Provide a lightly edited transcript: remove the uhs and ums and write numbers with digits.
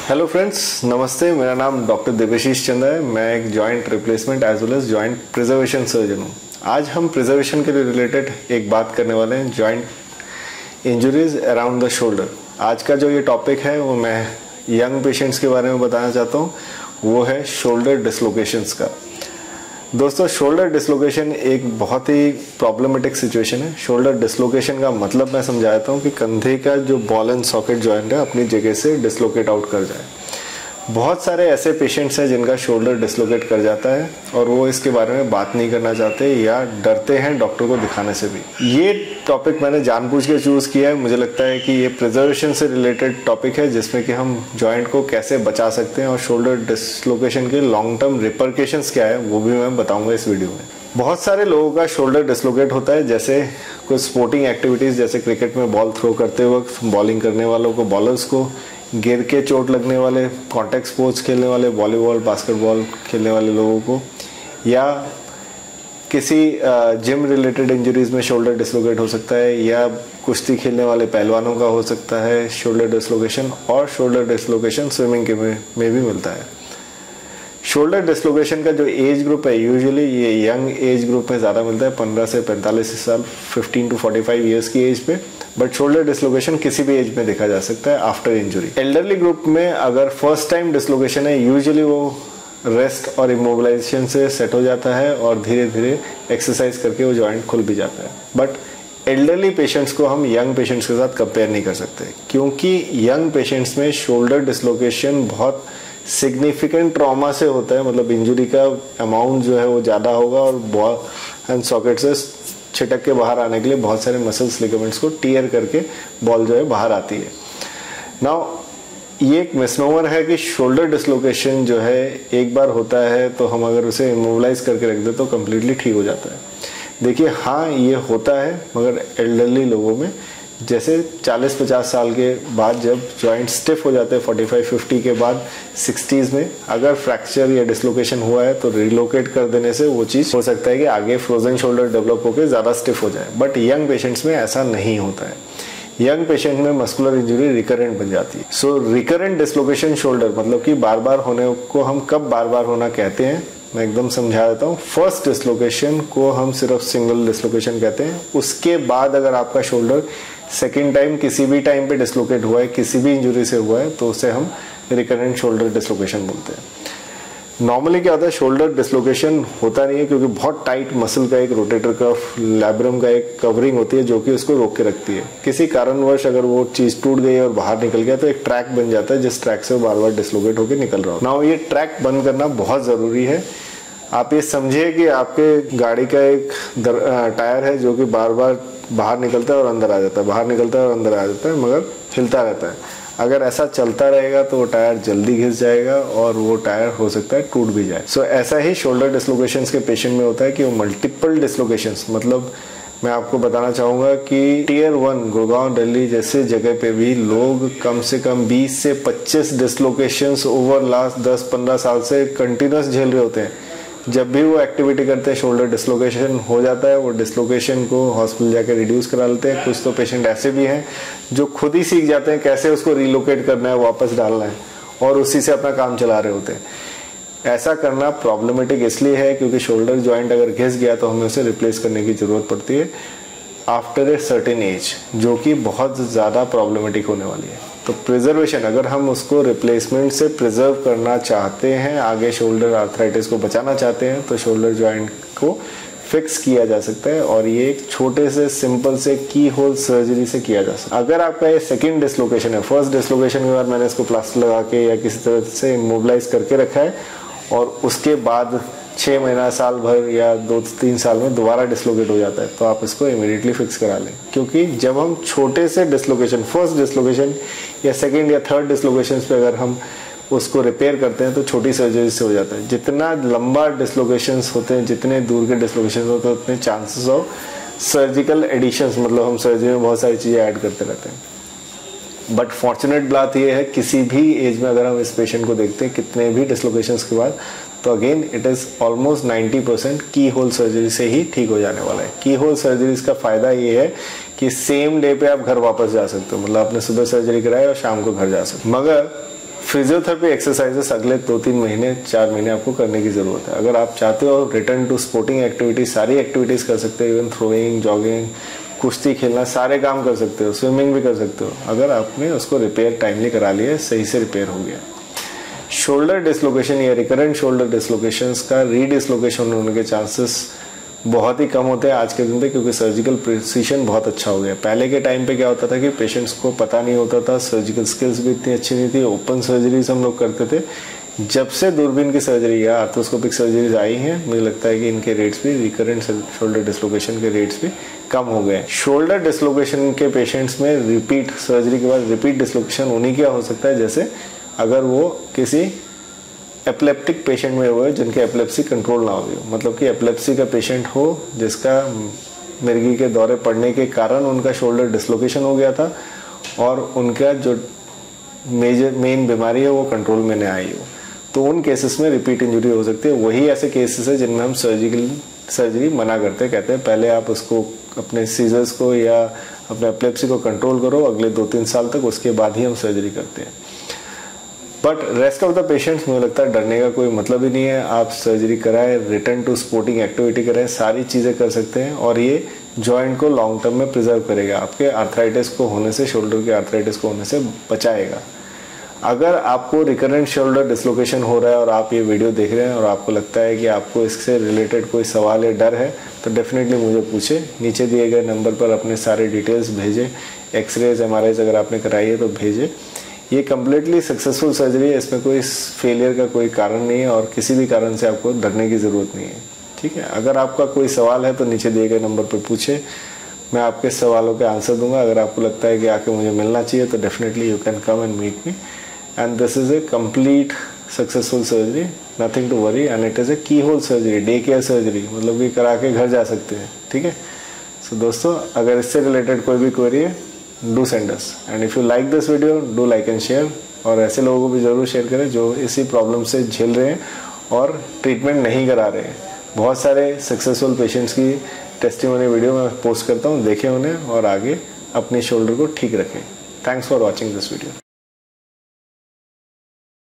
Hello friends, नमस्ते। मेरा नाम डॉक्टर देवेशीष चंद्र है। मैं एक joint replacement as well as joint preservation surgeon हूँ। आज हम प्रिजर्वेशन के रिलेटेड एक बात करने वाले हैं, joint injuries around the shoulder. आज का जो ये टॉपिक है वो मैं यंग पेशेंट्स के बारे में बताना चाहता हूँ, वो है शोल्डर डिसलोकेशंस का। दोस्तों, शोल्डर डिसलोकेशन एक बहुत ही प्रॉब्लमेटिक सिचुएशन है। शोल्डर डिसलोकेशन का मतलब मैं समझाता हूँ कि कंधे का जो बॉल एंड सॉकेट जॉइंट है अपनी जगह से डिसलोकेट आउट कर जाए। बहुत सारे ऐसे पेशेंट्स हैं जिनका शोल्डर डिसलोकेट कर जाता है और वो इसके बारे में बात नहीं करना चाहते या डरते हैं डॉक्टर को दिखाने से भी। ये टॉपिक मैंने जानबूझ के चूज़ किया है। मुझे लगता है कि ये प्रिजर्वेशन से रिलेटेड टॉपिक है, जिसमें कि हम जॉइंट को कैसे बचा सकते हैं और शोल्डर डिसलोकेशन के लॉन्ग टर्म रिपरकेशंस क्या है वो भी मैं बताऊंगा इस वीडियो में। बहुत सारे लोगों का शोल्डर डिसलोकेट होता है, जैसे कुछ स्पोर्टिंग एक्टिविटीज़, जैसे क्रिकेट में बॉल थ्रो करते वक्त बॉलिंग करने वालों को, बॉलर्स को गिर के चोट लगने वाले, कॉन्टैक्ट स्पोर्ट्स खेलने वाले, वॉलीबॉल बास्केटबॉल खेलने वाले लोगों को, या किसी जिम रिलेटेड इंजरीज में शोल्डर डिसलोकेट हो सकता है, या कुश्ती खेलने वाले पहलवानों का हो सकता है शोल्डर डिसलोकेशन। और शोल्डर डिसलोकेशन स्विमिंग के में भी मिलता है। शोल्डर डिसलोकेशन का जो एज ग्रुप है, यूजुअली ये यंग एज ग्रुप में ज़्यादा मिलता है, 15 से 45 साल, 15 to 45 ईयर्स की एज पे। बट शोल्डर डिसलोकेशन किसी भी एज में देखा जा सकता है आफ्टर इंजरी। एल्डरली ग्रुप में अगर फर्स्ट टाइम डिसलोकेशन है, यूजुअली वो रेस्ट और इमोबिलाइजेशन से सेट हो जाता है और धीरे धीरे एक्सरसाइज करके वो जॉइंट खुल भी जाता है। बट एल्डरली पेशेंट्स को हम यंग पेशेंट्स के साथ कंपेयर नहीं कर सकते, क्योंकि यंग पेशेंट्स में शोल्डर डिसलोकेशन बहुत सिग्निफिकेंट ट्रॉमा से होता है। मतलब इंजरी का अमाउंट जो है वो ज़्यादा होगा और बॉल एंड सॉकेट से छिटक के बाहर आने के लिए बहुत सारे मसल्स, लिगामेंट्स को टीयर करके बॉल जो है बाहर आती है। नाउ ये एक मिसनोमर है कि शोल्डर डिसलोकेशन जो है एक बार होता है तो हम अगर उसे इमोबिलाइज करके रख दे तो कम्प्लीटली ठीक हो जाता है। देखिए, हाँ ये होता है, मगर एल्डरली लोगों में, जैसे 40-50 साल के बाद जब जॉइंट स्टिफ हो जाते हैं, 45-50 के बाद 60s में अगर फ्रैक्चर या डिसलोकेशन हुआ है तो रिलोकेट कर देने से वो चीज़ हो सकता है कि आगे फ्रोजन शोल्डर डेवलप होकर ज़्यादा स्टिफ हो जाए। बट यंग पेशेंट्स में ऐसा नहीं होता है। यंग पेशेंट में मस्कुलर इंजरी रिकरेंट बन जाती है। सो रिकरेंट डिसलोकेशन शोल्डर मतलब कि बार बार होने को हम कब बार बार होना कहते हैं, मैं एकदम समझा देता हूँ। फर्स्ट डिसलोकेशन को हम सिर्फ सिंगल डिसलोकेशन कहते हैं। उसके बाद अगर आपका शोल्डर सेकेंड टाइम किसी भी टाइम पे डिसलोकेट हुआ है, किसी भी इंजरी से हुआ है, तो उसे हम रिकरेंट शोल्डर डिसलोकेशन बोलते हैं। नॉर्मली क्या होता है, शोल्डर डिसलोकेशन होता नहीं है क्योंकि बहुत टाइट मसल का एक रोटेटर कफ, लैब्रम का एक कवरिंग होती है जो कि उसको रोक के रखती है। किसी कारणवश अगर वो चीज़ टूट गई और बाहर निकल गया तो एक ट्रैक बन जाता है जिस ट्रैक से वो बार बार डिसलोकेट होकर निकल रहा हो। नाउ ये ट्रैक बंद करना बहुत ज़रूरी है। आप ये समझिए कि आपके गाड़ी का एक टायर है जो कि बार बार बाहर निकलता है और अंदर आ जाता है, बाहर निकलता है और अंदर आ जाता है, मगर हिलता रहता है। अगर ऐसा चलता रहेगा तो वो टायर जल्दी घिस जाएगा और वो टायर हो सकता है टूट भी जाए। सो ऐसा ही शोल्डर डिसलोकेशंस के पेशेंट में होता है कि वो मल्टीपल डिसलोकेशंस, मतलब मैं आपको बताना चाहूँगा कि टियर 1 गुड़गांव, दिल्ली जैसे जगह पे भी लोग कम से कम 20 से 25 डिसलोकेशंस ओवर लास्ट 10-15 साल से कंटिन्यूस झेल रहे होते हैं। जब भी वो एक्टिविटी करते हैं शोल्डर डिसलोकेशन हो जाता है, वो डिसलोकेशन को हॉस्पिटल जाकर रिड्यूस करा लेते हैं। कुछ तो पेशेंट ऐसे भी हैं जो खुद ही सीख जाते हैं कैसे उसको रिलोकेट करना है, वापस डालना है, और उसी से अपना काम चला रहे होते हैं। ऐसा करना प्रॉब्लमेटिक इसलिए है क्योंकि शोल्डर जॉइंट अगर घिस गया तो हमें उसे रिप्लेस करने की ज़रूरत पड़ती है आफ्टर ए सर्टेन एज, जो कि बहुत ज़्यादा प्रॉब्लमेटिक होने वाली है। तो प्रिजर्वेशन, अगर हम उसको रिप्लेसमेंट से प्रिजर्व करना चाहते हैं, आगे शोल्डर आर्थराइटिस को बचाना चाहते हैं, तो शोल्डर जॉइंट को फिक्स किया जा सकता है और ये एक छोटे से सिंपल से की होल सर्जरी से किया जा सकता है। अगर आपका ये सेकेंड डिसलोकेशन है, फर्स्ट डिसलोकेशन के बाद मैंने इसको प्लास्टर लगा के या किसी तरह से इमोबिलाइज करके रखा है और उसके बाद 6 महीना, साल भर या 2-3 साल में दोबारा डिसलोकेट हो जाता है, तो आप इसको इमीडिएटली फिक्स करा लें। क्योंकि जब हम छोटे से डिसलोकेशन, फर्स्ट डिसलोकेशन या सेकंड या थर्ड डिसलोकेशन पे अगर हम उसको रिपेयर करते हैं तो छोटी सर्जरी से हो जाता है। जितना लंबा डिसलोकेशंस होते हैं, जितने दूर के डिसलोकेशन होते हैं, उतने चांसेस ऑफ सर्जिकल एडिशंस, मतलब हम सर्जरी में बहुत सारी चीज़ें ऐड करते रहते हैं। बट फॉर्चुनेट बात यह है, किसी भी एज में अगर हम इस पेशेंट को देखते हैं कितने भी डिसलोकेशंस के बाद, तो अगेन इट इज़ ऑलमोस्ट 90% की होल सर्जरी से ही ठीक हो जाने वाला है। की होल सर्जरीज का फ़ायदा ये है कि सेम डे पे आप घर वापस जा सकते हो, मतलब आपने सुबह सर्जरी कराई और शाम को घर जा सकते हो। मगर फिजियोथेरेपी एक्सरसाइजेस अगले 2-3 महीने 4 महीने आपको करने की ज़रूरत है। अगर आप चाहते हो रिटर्न टू स्पोर्टिंग एक्टिविटी, सारी एक्टिविटीज़ कर सकते हो, इवन थ्रोइंग, जॉगिंग, कुश्ती खेलना, सारे काम कर सकते हो, स्विमिंग भी कर सकते हो, अगर आपने उसको रिपेयर टाइमली करा लिया, सही से रिपेयर हो गया। शोल्डर डिसलोकेशन या रिकरेंट शोल्डर डिसलोकेशंस का रीडिसलोकेशन होने के चांसेस बहुत ही कम होते हैं आज के दिन पे, क्योंकि सर्जिकल प्रिसीशन बहुत अच्छा हो गया। पहले के टाइम पे क्या होता था कि पेशेंट्स को पता नहीं होता था, सर्जिकल स्किल्स भी इतनी अच्छी नहीं थी, ओपन सर्जरीज हम लोग करते थे। जब से दूरबीन की सर्जरी या आर्थ्रोस्कोपिक सर्जरीज आई हैं, मुझे लगता है कि इनके रेट्स भी, रिकरेंट शोल्डर डिसलोकेशन के रेट्स भी कम हो गए। शोल्डर डिसलोकेशन के पेशेंट्स में रिपीट सर्जरी के बाद रिपीट डिसलोकेशन उन्हीं क्या हो सकता है, जैसे अगर वो किसी एपिलेप्टिक पेशेंट में हुए जिनके एपिलेप्सी कंट्रोल ना हो, मतलब कि एपिलेप्सी का पेशेंट हो जिसका मिर्गी के दौरे पड़ने के कारण उनका शोल्डर डिसलोकेशन हो गया था और उनका जो मेन बीमारी है वो कंट्रोल में नहीं आई हो, तो उन केसेस में रिपीट इंजरी हो सकती है। वही ऐसे केसेस है जिनमें हम सर्जरी मना करते हैं, कहते हैं पहले आप उसको अपने सीजर्स को या अपने एपिलेप्सी को कंट्रोल करो अगले 2-3 साल तक, उसके बाद ही हम सर्जरी करते हैं। But rest of the patients, मुझे लगता है डरने का कोई मतलब ही नहीं है। आप सर्जरी कराएं, रिटर्न टू स्पोर्टिंग एक्टिविटी करें, सारी चीज़ें कर सकते हैं और ये जॉइंट को लॉन्ग टर्म में प्रिजर्व करेगा, आपके आर्थराइटिस को होने से, शोल्डर के आर्थराइटिस को होने से बचाएगा। अगर आपको रिकरेंट शोल्डर डिसलोकेशन हो रहा है और आप ये वीडियो देख रहे हैं और आपको लगता है कि आपको इससे रिलेटेड कोई सवाल या डर है, तो डेफिनेटली मुझे पूछे। नीचे दिए गए नंबर पर अपने सारे डिटेल्स भेजें। एक्सरेज, MRIs अगर आपने कराई है तो भेजें। ये कम्प्लीटली सक्सेसफुल सर्जरी है, इसमें कोई फेलियर का कोई कारण नहीं है और किसी भी कारण से आपको डरने की ज़रूरत नहीं है। ठीक है, अगर आपका कोई सवाल है तो नीचे दिए गए नंबर पर पूछे, मैं आपके सवालों के आंसर दूंगा। अगर आपको लगता है कि आके मुझे मिलना चाहिए तो definitely you can come and meet me, and this is a complete successful surgery, nothing to worry, and it is a keyhole surgery, day care surgery, मतलब कि करा के घर जा सकते हैं। ठीक है, सो दोस्तों, अगर इससे रिलेटेड कोई भी क्वेरी है, do send us, and if you like this video do like and share, और ऐसे लोगों को भी ज़रूर शेयर करें जो इसी प्रॉब्लम से झेल रहे हैं और ट्रीटमेंट नहीं करा रहे हैं। बहुत सारे सक्सेसफुल पेशेंट्स की टेस्टिमोनी वीडियो मैं पोस्ट करता हूँ, देखें उन्हें और आगे अपने शोल्डर को ठीक रखें। Thanks for watching this video.